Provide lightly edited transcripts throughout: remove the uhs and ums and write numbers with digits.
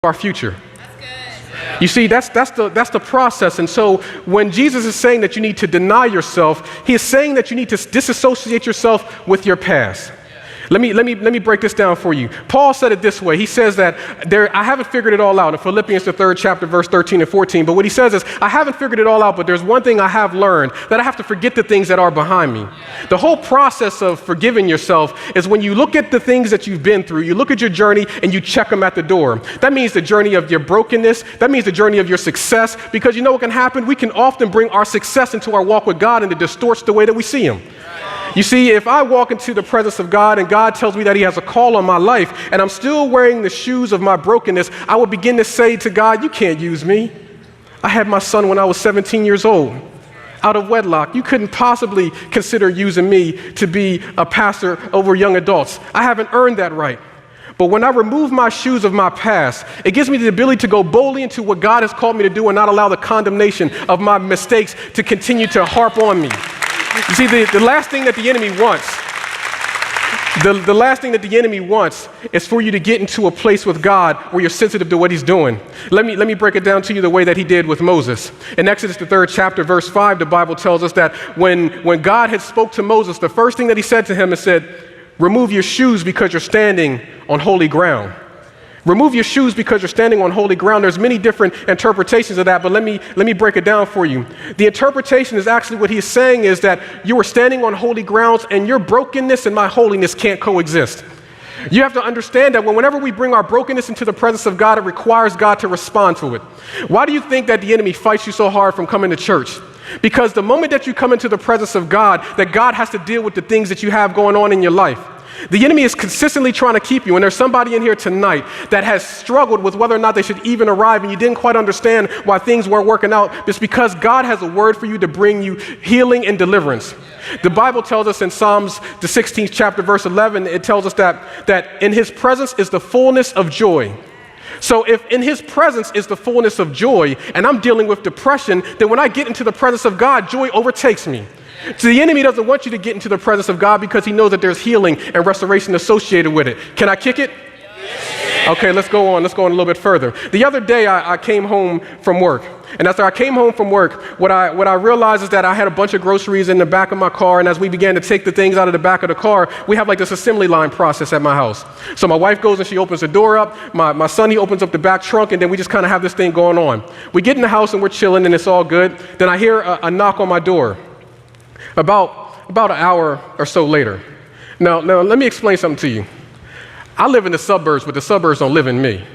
our future. You see, that's the process. And so when Jesus is saying that you need to deny yourself, he is saying that you need to disassociate yourself with your past. Let me break this down for you. Paul said it this way. He says that I haven't figured it all out in Philippians, the 3rd chapter, verse 13 and 14. But what he says is, I haven't figured it all out, but there's one thing I have learned, that I have to forget the things that are behind me. The whole process of forgiving yourself is when you look at the things that you've been through, you look at your journey and you check them at the door. That means the journey of your brokenness. That means the journey of your success. Because you know what can happen? We can often bring our success into our walk with God, and it distorts the way that we see him. You see, if I walk into the presence of God and God tells me that he has a call on my life and I'm still wearing the shoes of my brokenness, I will begin to say to God, you can't use me. I had my son when I was 17 years old, out of wedlock. You couldn't possibly consider using me to be a pastor over young adults. I haven't earned that right. But when I remove my shoes of my past, it gives me the ability to go boldly into what God has called me to do and not allow the condemnation of my mistakes to continue to harp on me. You see, the last thing that the enemy wants, the last thing that the enemy wants is for you to get into a place with God where you're sensitive to what he's doing. Let me break it down to you the way that he did with Moses. In Exodus, the 3rd chapter, verse 5, the Bible tells us that when God had spoke to Moses, the first thing that he said to him is said, remove your shoes because you're standing on holy ground. Remove your shoes because you're standing on holy ground. There's many different interpretations of that, but let me break it down for you. The interpretation is actually what he's saying is that you are standing on holy grounds and your brokenness and my holiness can't coexist. You have to understand that whenever we bring our brokenness into the presence of God, it requires God to respond to it. Why do you think that the enemy fights you so hard from coming to church? Because the moment that you come into the presence of God, that God has to deal with the things that you have going on in your life. The enemy is consistently trying to keep you, and there's somebody in here tonight that has struggled with whether or not they should even arrive, and you didn't quite understand why things weren't working out. It's because God has a word for you to bring you healing and deliverance. The Bible tells us in Psalms, the 16th chapter, verse 11, it tells us that in his presence is the fullness of joy. So if in his presence is the fullness of joy, and I'm dealing with depression, then when I get into the presence of God, joy overtakes me. So the enemy doesn't want you to get into the presence of God because he knows that there's healing and restoration associated with it. Can I kick it? Okay, let's go on a little bit further. The other day I came home from work. And after I came home from work, what I realized is that I had a bunch of groceries in the back of my car, and as we began to take the things out of the back of the car, we have like this assembly line process at my house. So my wife goes and she opens the door up, my son, he opens up the back trunk, and then we just kind of have this thing going on. We get in the house and we're chilling and it's all good. Then I hear a knock on my door. About an hour or so later. Now, let me explain something to you. I live in the suburbs, but the suburbs don't live in me.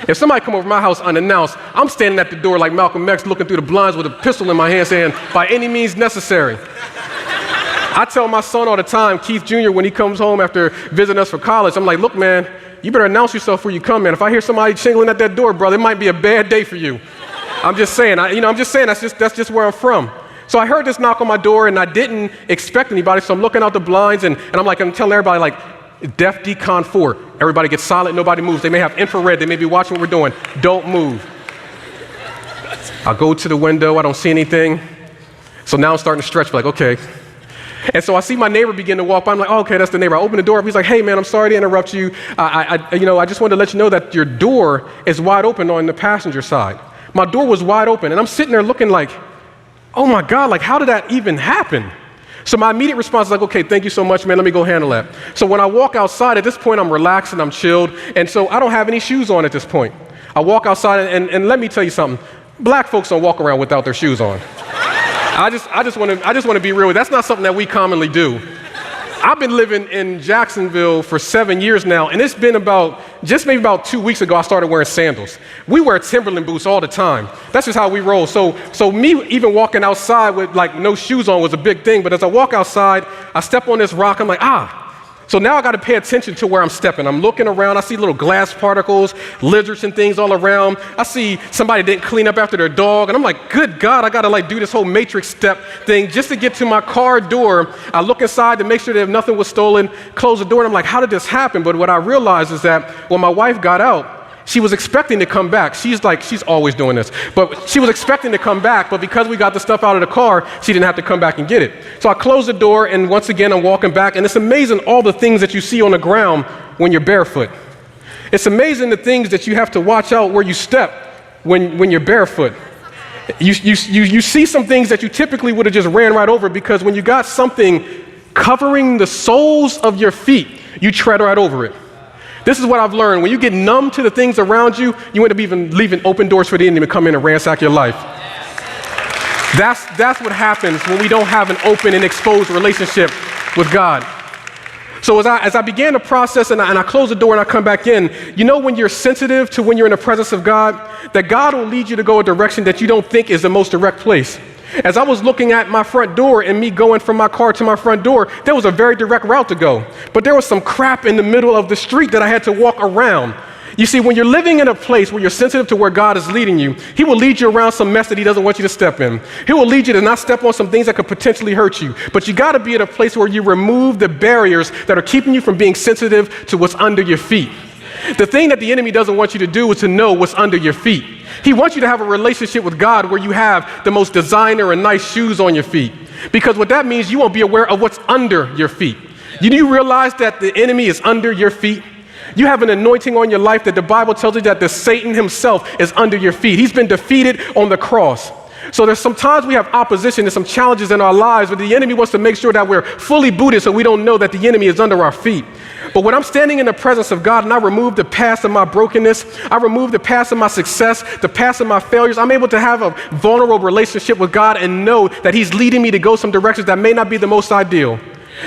If somebody come over my house unannounced, I'm standing at the door like Malcolm X looking through the blinds with a pistol in my hand saying, by any means necessary. I tell my son all the time, Keith Jr., when he comes home after visiting us for college, I'm like, look, man, you better announce yourself before you come, man. If I hear somebody shingling at that door, brother, it might be a bad day for you. I'm just saying, that's just where I'm from. So I heard this knock on my door, and I didn't expect anybody, so I'm looking out the blinds, and I'm telling everybody, like, Def Decon 4. Everybody gets silent, nobody moves. They may have infrared, they may be watching what we're doing. Don't move. I go to the window, I don't see anything. So now I'm starting to stretch, like, okay. And so I see my neighbor begin to walk by. I'm like, oh, okay, that's the neighbor. I open the door up. He's like, hey, man, I'm sorry to interrupt you. I just wanted to let you know that your door is wide open on the passenger side. My door was wide open, and I'm sitting there looking like, oh my God, like how did that even happen? So my immediate response is like, okay, thank you so much, man, let me go handle that. So when I walk outside, at this point I'm relaxed and I'm chilled, and so I don't have any shoes on at this point. I walk outside, and let me tell you something, black folks don't walk around without their shoes on. I just want to be real, that's not something that we commonly do. I've been living in Jacksonville for 7 years now, and it's been maybe about 2 weeks ago I started wearing sandals. We wear Timberland boots all the time. That's just how we roll. So me even walking outside with like no shoes on was a big thing, but as I walk outside, I step on this rock, I'm like, So now I got to pay attention to where I'm stepping. I'm looking around. I see little glass particles, lizards and things all around. I see somebody didn't clean up after their dog. And I'm like, good God, I got to like do this whole matrix step thing just to get to my car door. I look inside to make sure that nothing was stolen, close the door. And I'm like, how did this happen? But what I realized is that when my wife got out, she was expecting to come back. She's always doing this. But she was expecting to come back, but because we got the stuff out of the car, she didn't have to come back and get it. So I closed the door, and once again, I'm walking back, and it's amazing all the things that you see on the ground when you're barefoot. It's amazing the things that you have to watch out where you step when you're barefoot. You see some things that you typically would have just ran right over, because when you got something covering the soles of your feet, you tread right over it. This is what I've learned. When you get numb to the things around you, you end up even leaving open doors for the enemy to come in and ransack your life. That's what happens when we don't have an open and exposed relationship with God. So as I began the process and I close the door and I come back in, you know, when you're sensitive to when you're in the presence of God, that God will lead you to go a direction that you don't think is the most direct place. As I was looking at my front door and me going from my car to my front door, there was a very direct route to go. But there was some crap in the middle of the street that I had to walk around. You see, when you're living in a place where you're sensitive to where God is leading you, he will lead you around some mess that he doesn't want you to step in. He will lead you to not step on some things that could potentially hurt you. But you got to be at a place where you remove the barriers that are keeping you from being sensitive to what's under your feet. The thing that the enemy doesn't want you to do is to know what's under your feet. He wants you to have a relationship with God where you have the most designer and nice shoes on your feet. Because what that means, you won't be aware of what's under your feet. Do you realize that the enemy is under your feet? You have an anointing on your life that the Bible tells you that the Satan himself is under your feet. He's been defeated on the cross. So there's sometimes we have opposition and some challenges in our lives, but the enemy wants to make sure that we're fully booted so we don't know that the enemy is under our feet. But when I'm standing in the presence of God and I remove the past of my brokenness, I remove the past of my success, the past of my failures, I'm able to have a vulnerable relationship with God and know that he's leading me to go some directions that may not be the most ideal.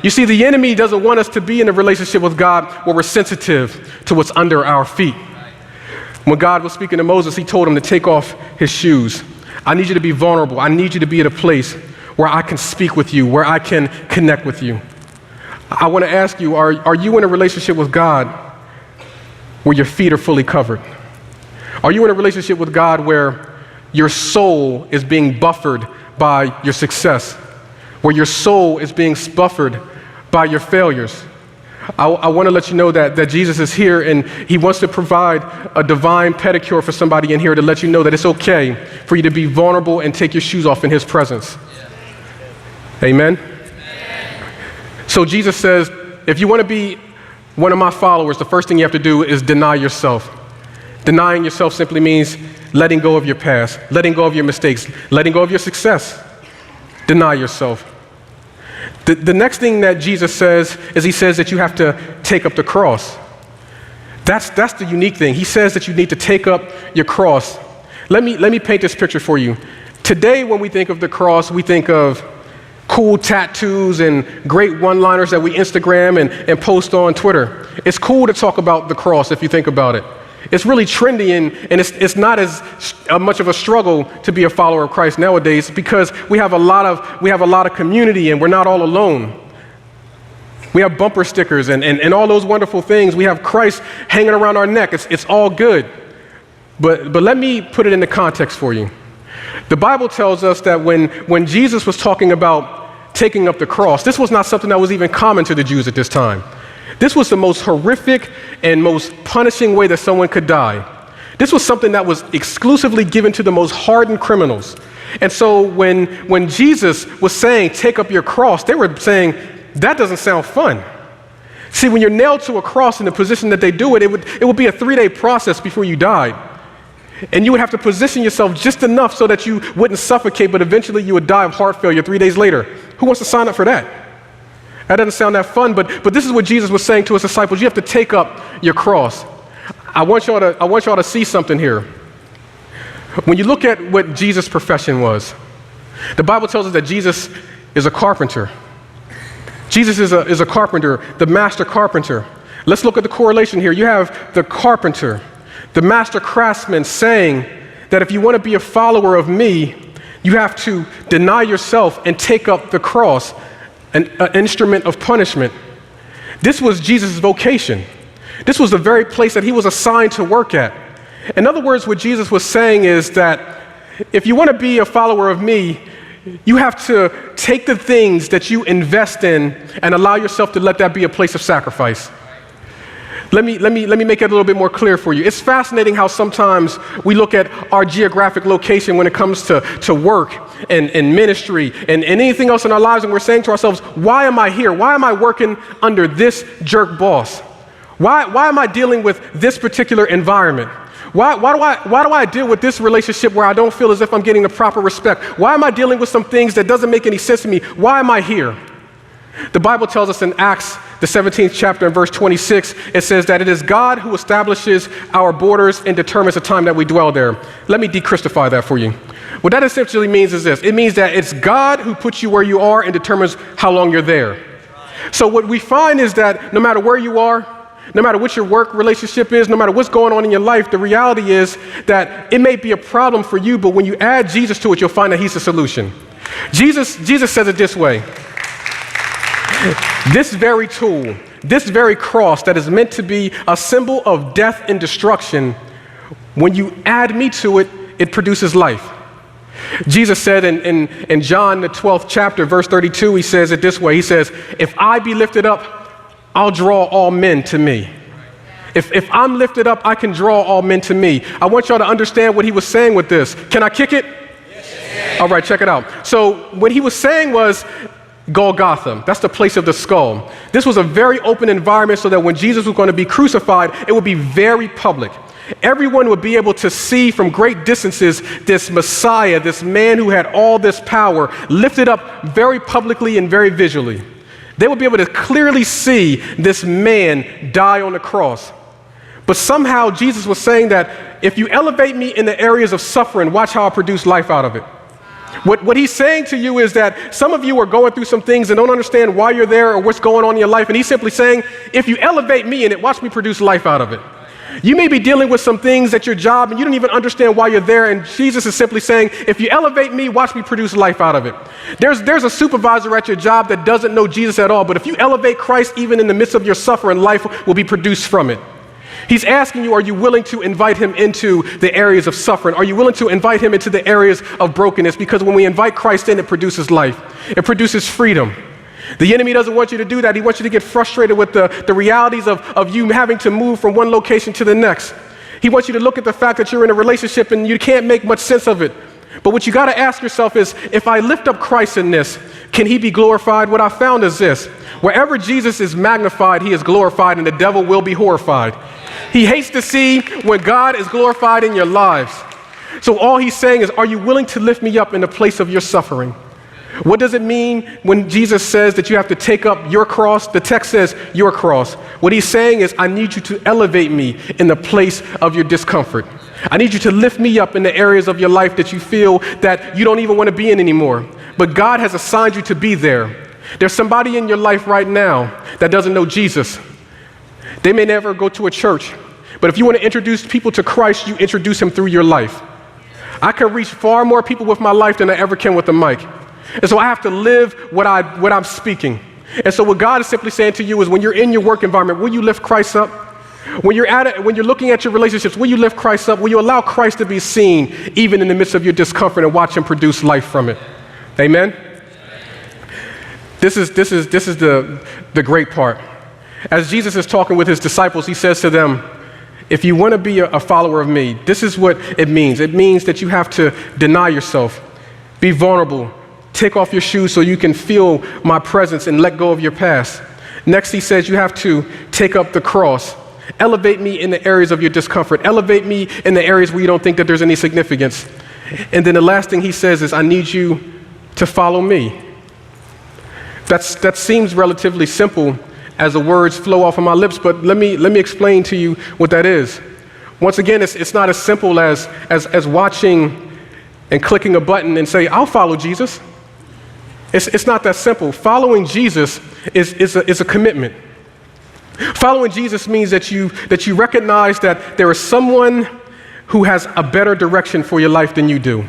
You see, the enemy doesn't want us to be in a relationship with God where we're sensitive to what's under our feet. When God was speaking to Moses, he told him to take off his shoes. I need you to be vulnerable. I need you to be at a place where I can speak with you, where I can connect with you. I want to ask you, are you in a relationship with God where your feet are fully covered? Are you in a relationship with God where your soul is being buffered by your success? Where your soul is being buffered by your failures? I want to let you know that Jesus is here and he wants to provide a divine pedicure for somebody in here to let you know that it's okay for you to be vulnerable and take your shoes off in his presence. Yeah. Amen? So Jesus says, if you want to be one of my followers, the first thing you have to do is deny yourself. Denying yourself simply means letting go of your past, letting go of your mistakes, letting go of your success. Deny yourself. The next thing that Jesus says is he says that you have to take up the cross. That's the unique thing. He says that you need to take up your cross. Let me paint this picture for you. Today, when we think of the cross, we think of cool tattoos and great one-liners that we Instagram and post on Twitter. It's cool to talk about the cross if you think about it. It's really trendy and it's not as much of a struggle to be a follower of Christ nowadays because we have a lot of community and we're not all alone. We have bumper stickers and all those wonderful things. We have Christ hanging around our neck. It's all good. But let me put it into context for you. The Bible tells us that when Jesus was talking about taking up the cross, this was not something that was even common to the Jews at this time. This was the most horrific and most punishing way that someone could die. This was something that was exclusively given to the most hardened criminals. And so when Jesus was saying, take up your cross, they were saying, that doesn't sound fun. See, when you're nailed to a cross in the position that they do it, it would be a 3-day process before you died. And you would have to position yourself just enough so that you wouldn't suffocate, but eventually you would die of heart failure 3 days later. Who wants to sign up for that? That doesn't sound that fun, but this is what Jesus was saying to his disciples. You have to take up your cross. I want y'all to see something here. When you look at what Jesus' profession was, the Bible tells us that Jesus is a carpenter. Jesus is a carpenter, the master carpenter. Let's look at the correlation here. You have the carpenter, the master craftsman saying that if you want to be a follower of me, you have to deny yourself and take up the cross. An instrument of punishment. This was Jesus' vocation. This was the very place that he was assigned to work at. In other words, what Jesus was saying is that if you want to be a follower of me, you have to take the things that you invest in and allow yourself to let that be a place of sacrifice. Let me make it a little bit more clear for you. It's fascinating how sometimes we look at our geographic location when it comes to work and ministry and anything else in our lives, and we're saying to ourselves, why am I here? Why am I working under this jerk boss? Why am I dealing with this particular environment? Why do I deal with this relationship where I don't feel as if I'm getting the proper respect? Why am I dealing with some things that doesn't make any sense to me? Why am I here? The Bible tells us in Acts, the 17th chapter and verse 26, it says that it is God who establishes our borders and determines the time that we dwell there. Let me decrystify that for you. What that essentially means is this. It means that it's God who puts you where you are and determines how long you're there. So what we find is that no matter where you are, no matter what your work relationship is, no matter what's going on in your life, the reality is that it may be a problem for you, but when you add Jesus to it, you'll find that he's the solution. Jesus says it this way. This very tool, this very cross that is meant to be a symbol of death and destruction, when you add me to it, it produces life. Jesus said in John, the 12th chapter, verse 32, he says it this way. He says, if I be lifted up, I'll draw all men to me. If I'm lifted up, I can draw all men to me. I want y'all to understand what he was saying with this. Can I kick it? Yes. All right, check it out. So what he was saying was Golgotha. That's the place of the skull. This was a very open environment so that when Jesus was going to be crucified, it would be very public. Everyone would be able to see from great distances this Messiah, this man who had all this power, lifted up very publicly and very visually. They would be able to clearly see this man die on the cross. But somehow Jesus was saying that if you elevate me in the areas of suffering, watch how I produce life out of it. What he's saying to you is that some of you are going through some things and don't understand why you're there or what's going on in your life. And he's simply saying, if you elevate me in it, watch me produce life out of it. You may be dealing with some things at your job and you don't even understand why you're there. And Jesus is simply saying, if you elevate me, watch me produce life out of it. There's a supervisor at your job that doesn't know Jesus at all. But if you elevate Christ, even in the midst of your suffering, life will be produced from it. He's asking you, are you willing to invite him into the areas of suffering? Are you willing to invite him into the areas of brokenness? Because when we invite Christ in, it produces life. It produces freedom. The enemy doesn't want you to do that. He wants you to get frustrated with the realities of you having to move from one location to the next. He wants you to look at the fact that you're in a relationship and you can't make much sense of it. But what you got to ask yourself is, if I lift up Christ in this, can he be glorified? What I found is this. Wherever Jesus is magnified, he is glorified, and the devil will be horrified. He hates to see when God is glorified in your lives. So all he's saying is, are you willing to lift me up in the place of your suffering? What does it mean when Jesus says that you have to take up your cross? The text says your cross. What he's saying is, I need you to elevate me in the place of your discomfort. I need you to lift me up in the areas of your life that you feel that you don't even want to be in anymore. But God has assigned you to be there. There's somebody in your life right now that doesn't know Jesus. They may never go to a church, but if you want to introduce people to Christ, you introduce him through your life. I can reach far more people with my life than I ever can with a mic. And so I have to live what I'm speaking. And so what God is simply saying to you is, when you're in your work environment, will you lift Christ up? When you're looking at your relationships, will you lift Christ up? Will you allow Christ to be seen even in the midst of your discomfort and watch him produce life from it? Amen? This is the great part. As Jesus is talking with his disciples, he says to them, if you want to be a follower of me, this is what it means. It means that you have to deny yourself, be vulnerable, take off your shoes so you can feel my presence and let go of your past. Next, he says you have to take up the cross. Elevate me in the areas of your discomfort. Elevate me in the areas where you don't think that there's any significance. And then the last thing he says is, I need you to follow me. That seems relatively simple as the words flow off of my lips, but let me explain to you what that is. Once again, it's not as simple as watching and clicking a button and say, I'll follow Jesus. It's not that simple. Following Jesus is a commitment. Following Jesus means that you recognize that there is someone who has a better direction for your life than you do.